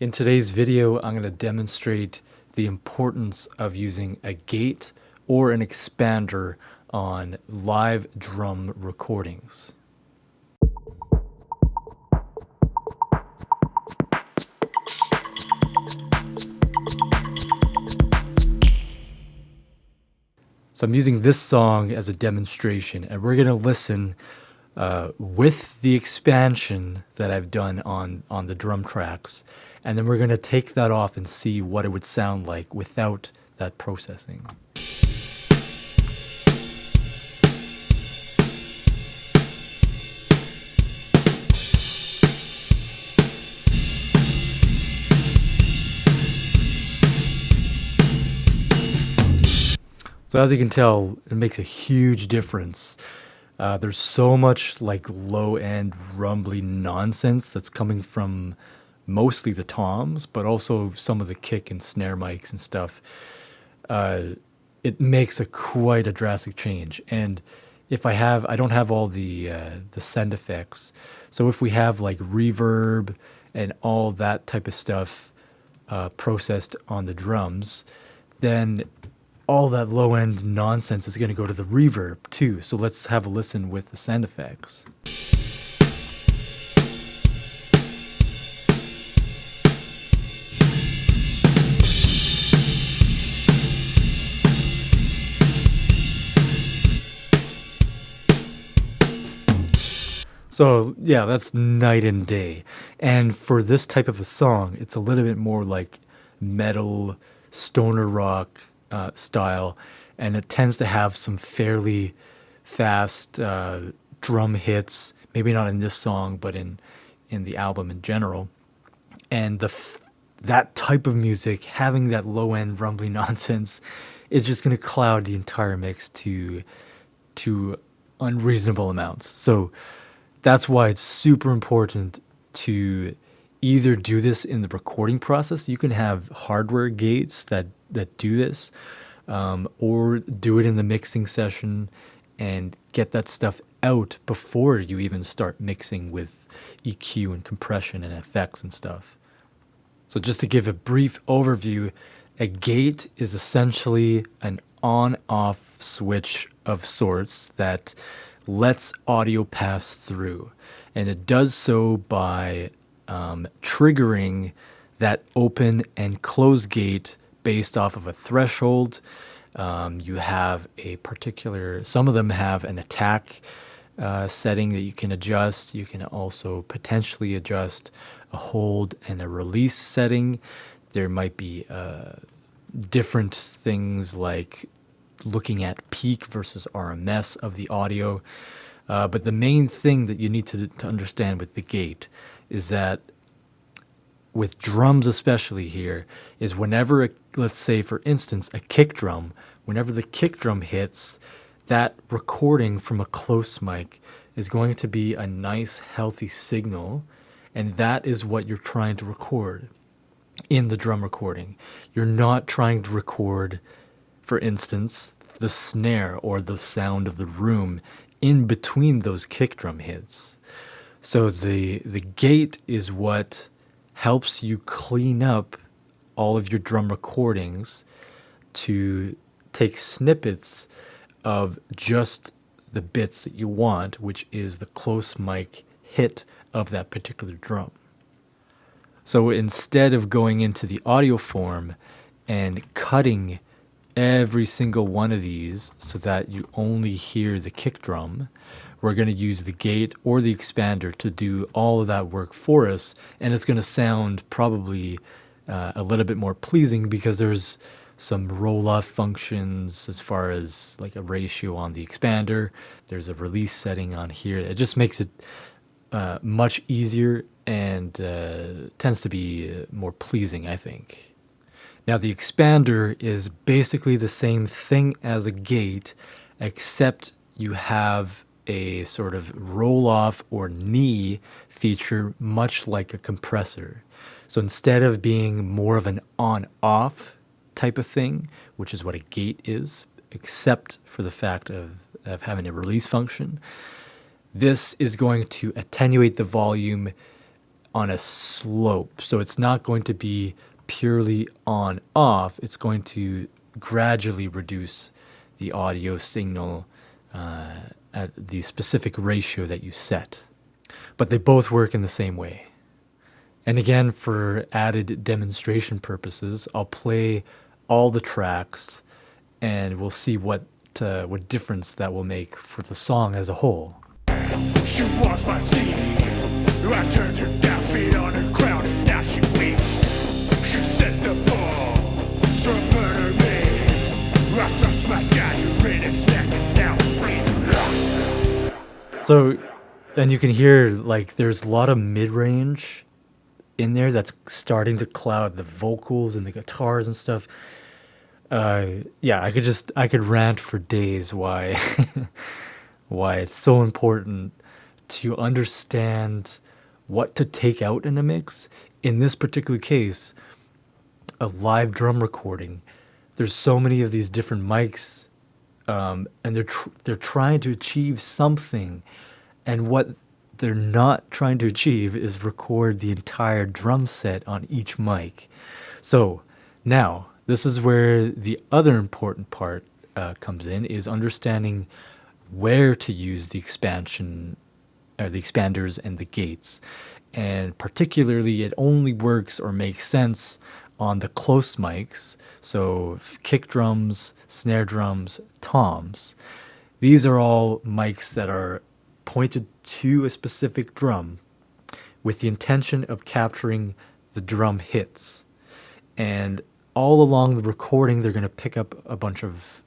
In today's video, I'm going to demonstrate the importance of using a gate or an expander on live drum recordings. So I'm using this song as a demonstration, and we're going to listen with the expansion that I've done on the drum tracks, and then we're going to take that off and see what it would sound like without that processing. So as you can tell, it makes a huge difference. There's so much like low-end rumbly nonsense that's coming from mostly the toms, but also some of the kick and snare mics and stuff. It makes quite a drastic change. And if I don't have all the send effects. So if we have like reverb and all that type of stuff processed on the drums, then all that low-end nonsense is going to go to the reverb too. So let's have a listen with the sound effects. So yeah, that's night and day. And for this type of a song, it's a little bit more like metal, stoner rock style, and it tends to have some fairly fast drum hits. Maybe not in this song, but in the album in general. And that type of music, having that low end rumbly nonsense, is just going to cloud the entire mix to unreasonable amounts. So that's why it's super important to either do this in the recording process. You can have hardware gates that do this, or do it in the mixing session and get that stuff out before you even start mixing with EQ and compression and effects and stuff. So just to give a brief overview, a gate is essentially an on-off switch of sorts that lets audio pass through. And it does so by triggering that open and close gate based off of a threshold. You have a particular, some of them have an attack setting that you can adjust. You can also potentially adjust a hold and a release setting. There might be different things like looking at peak versus RMS of the audio. But the main thing that you need to understand with the gate is that with drums especially here is whenever, let's say for instance, a kick drum, whenever the kick drum hits, that recording from a close mic is going to be a nice healthy signal, and that is what you're trying to record in the drum recording. You're not trying to record, for instance, the snare or the sound of the room in between those kick drum hits. So the gate is what helps you clean up all of your drum recordings to take snippets of just the bits that you want, which is the close mic hit of that particular drum. So instead of going into the audio form and cutting every single one of these so that you only hear the kick drum, we're going to use the gate or the expander to do all of that work for us, and it's going to sound probably a little bit more pleasing because there's some roll-off functions as far as like a ratio on the expander. There's a release setting on here. It just makes it much easier and tends to be more pleasing, I think. Now the expander is basically the same thing as a gate, except you have a sort of roll-off or knee feature, much like a compressor. So instead of being more of an on-off type of thing, which is what a gate is, except for the fact of having a release function, this is going to attenuate the volume on a slope. So it's not going to be purely on off. It's going to gradually reduce the audio signal at the specific ratio that you set. But they both work in the same way. And again, for added demonstration purposes, I'll play all the tracks and we'll see what difference that will make for the song as a whole. She was my seed. I turned her down, feet on her crown, and now she weeps. She set the ball to murder me. I thrust my dagger in its neck, and now it bleeds. So, and you can hear like there's a lot of mid-range in there that's starting to cloud the vocals and the guitars and stuff. Yeah, I could rant for days why why it's so important to understand what to take out in a mix. In this particular case, a live drum recording, there's so many of these different mics, and they're trying to achieve something, and what they're not trying to achieve is record the entire drum set on each mic. So now this is where the other important part comes in, is understanding where to use the expansion or the expanders and the gates. And particularly it only works or makes sense on the close mics, so kick drums, snare drums, toms. These are all mics that are pointed to a specific drum with the intention of capturing the drum hits. And all along the recording, they're going to pick up a bunch of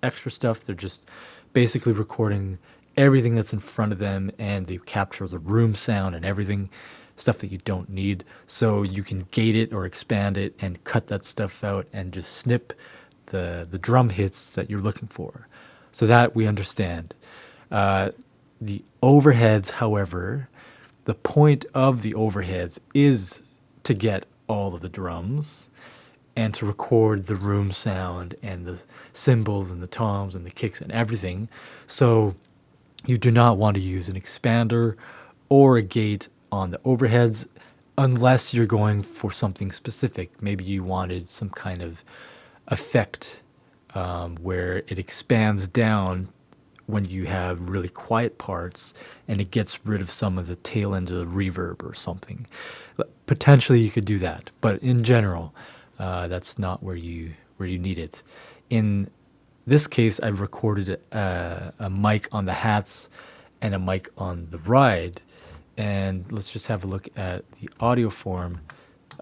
extra stuff. They're just basically recording everything that's in front of them, and they capture the room sound and everything, stuff that you don't need. So you can gate it or expand it and cut that stuff out and just snip the drum hits that you're looking for. So that we understand. The overheads, however, the point of the overheads is to get all of the drums and to record the room sound and the cymbals and the toms and the kicks and everything. So you do not want to use an expander or a gate on the overheads unless you're going for something specific. Maybe you wanted some kind of effect where it expands down when you have really quiet parts and it gets rid of some of the tail end of the reverb or something. Potentially you could do that, but in general, that's not where you need it. In this case, I've recorded a mic on the hats and a mic on the ride, and let's just have a look at the audio form.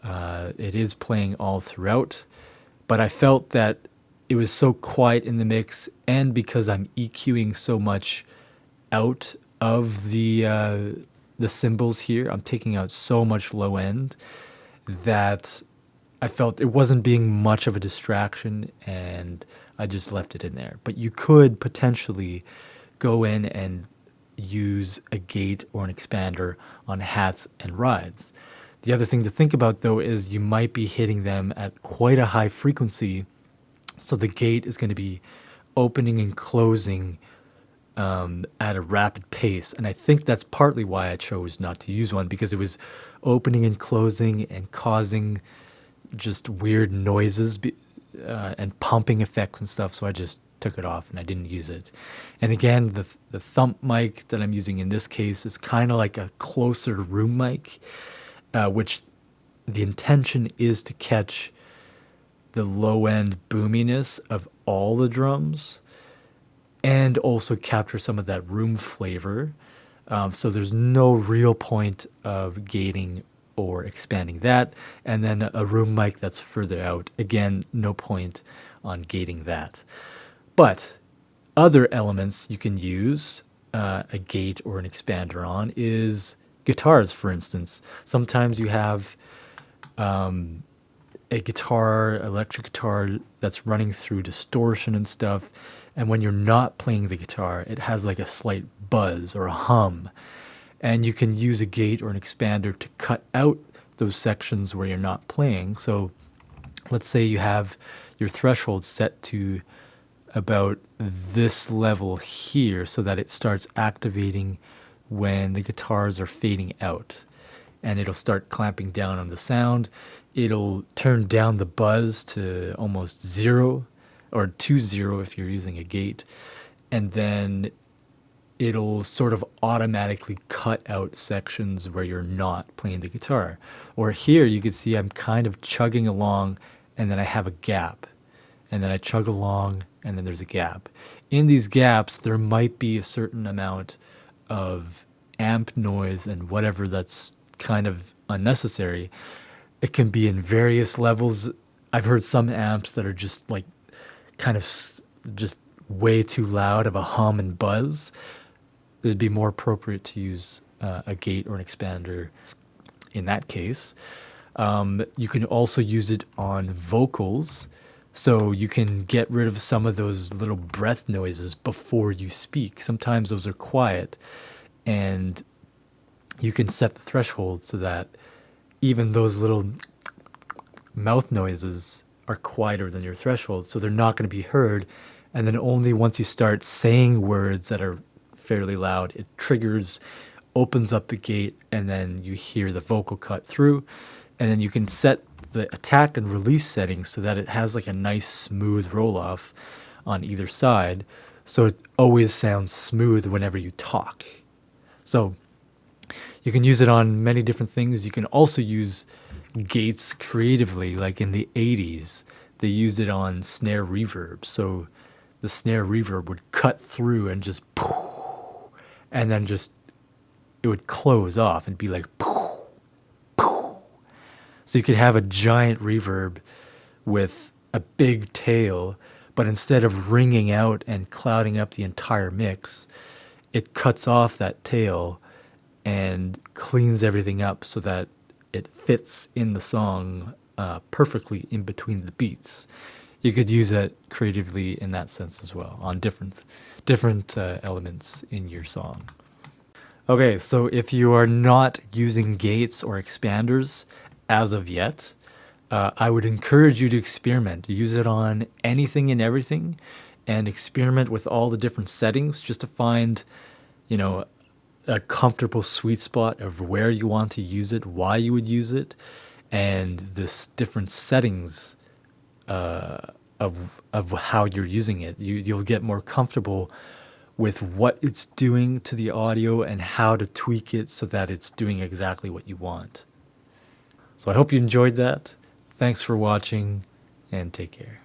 It is playing all throughout, but I felt that it was so quiet in the mix, and because I'm EQing so much out of the cymbals here, I'm taking out so much low end that I felt it wasn't being much of a distraction, and I just left it in there. But you could potentially go in and use a gate or an expander on hats and rides. The other thing to think about, though, is you might be hitting them at quite a high frequency, so the gate is going to be opening and closing at a rapid pace. And I think that's partly why I chose not to use one, because it was opening and closing and causing just weird noises and pumping effects and stuff. So I just took it off and I didn't use it. And again, the thump mic that I'm using in this case is kind of like a closer room mic, which the intention is to catch the low end boominess of all the drums and also capture some of that room flavor. So there's no real point of gating or expanding that. And then a room mic that's further out, again, no point on gating that. But other elements you can use a gate or an expander on is guitars, for instance. Sometimes you have a guitar, electric guitar, that's running through distortion and stuff, and when you're not playing the guitar, it has like a slight buzz or a hum, and you can use a gate or an expander to cut out those sections where you're not playing. So let's say you have your threshold set to about this level here so that it starts activating when the guitars are fading out. and it'll start clamping down on the sound. It'll turn down the buzz to almost zero, or to zero if you're using a gate. And then it'll sort of automatically cut out sections where you're not playing the guitar. Or here you can see I'm kind of chugging along, and then I have a gap. And then I chug along, and then there's a gap. In these gaps, there might be a certain amount of amp noise and whatever that's kind of unnecessary. It can be in various levels. I've heard some amps that are just like kind of just way too loud of a hum and buzz. It'd be more appropriate to use a gate or an expander in that case. You can also use it on vocals. So you can get rid of some of those little breath noises before you speak. Sometimes those are quiet, and you can set the threshold so that even those little mouth noises are quieter than your threshold, so they're not going to be heard. And then only once you start saying words that are fairly loud, it triggers, opens up the gate, and then you hear the vocal cut through. And then you can set the attack and release settings so that it has like a nice smooth roll off on either side, so it always sounds smooth whenever you talk. So you can use it on many different things. You can also use gates creatively, like in the 80s they used it on snare reverb. So the snare reverb would cut through and just and then just it would close off and be like so you could have a giant reverb with a big tail, but instead of ringing out and clouding up the entire mix, it cuts off that tail and cleans everything up so that it fits in the song perfectly in between the beats. You could use that creatively in that sense as well, on different elements in your song. Okay, so if you are not using gates or expanders as of yet, I would encourage you to experiment. Use it on anything and everything, and experiment with all the different settings just to find, a comfortable sweet spot of where you want to use it, why you would use it, and this different settings of how you're using it. You'll get more comfortable with what it's doing to the audio and how to tweak it so that it's doing exactly what you want. So I hope you enjoyed that. Thanks for watching, and take care.